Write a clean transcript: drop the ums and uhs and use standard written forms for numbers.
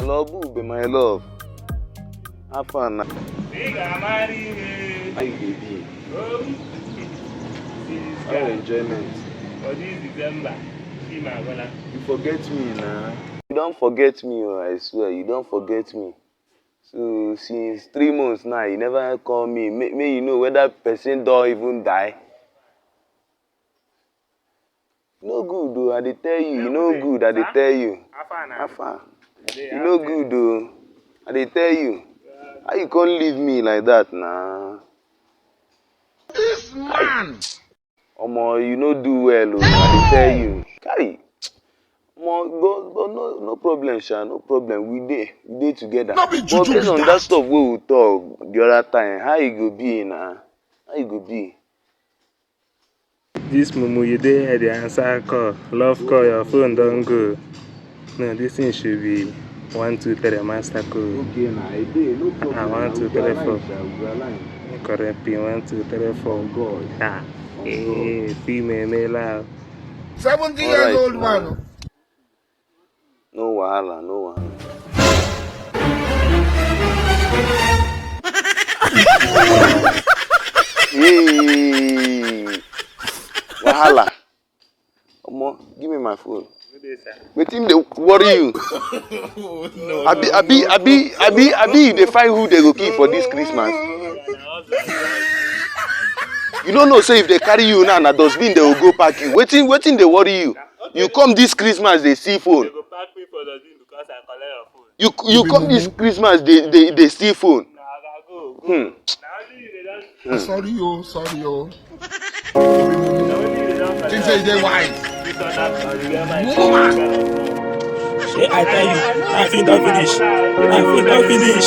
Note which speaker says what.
Speaker 1: Love, be my love. Have fun. How you baby? Our enjoyment.
Speaker 2: For this December,
Speaker 1: You forget me now. You don't forget me, oh, I swear. You don't forget me. So since 3 months now, you never call me. May you know whether person don't even die. No good though, I dey tell you. You no good, I dey tell you. Afa. You no good though, I dey tell you. How you can't leave me like that now?
Speaker 3: This man!
Speaker 1: Omo, you no do well, oh, I dey tell you. Carry. Omo, but no problem, Sha, no problem. We dey together.
Speaker 3: No be juju
Speaker 1: But based on
Speaker 3: be
Speaker 1: that stuff wey we talk the other time, how you go be now? How you go be?
Speaker 2: this mumu you dey the answer call, love call, your phone don't go. No, this thing should be 1, 2, 3 master code.
Speaker 1: Okay, now I dey, no problem.
Speaker 2: 1, 2, 3, 4.
Speaker 1: We align.
Speaker 2: Correct pin 1, 2, 3, 4.
Speaker 1: God.
Speaker 2: Ah, female, male out.
Speaker 3: 70 years old man.
Speaker 1: No wahala, no wahala. Hey, wahala. Omo, give me my phone. Wetin dey worry you? Abi, you dey find who they go kill for this Christmas? You don't know, say if they carry you now, na dustbin they will go pack you. Wetin dey worry you? You come this Christmas, they see phone.
Speaker 2: They go pack me for the thing because I collect your phone.
Speaker 1: You come this Christmas, they see phone.
Speaker 2: Go.
Speaker 3: Sorry, yo. Think say they wise.
Speaker 4: I tell you, I think don't finish.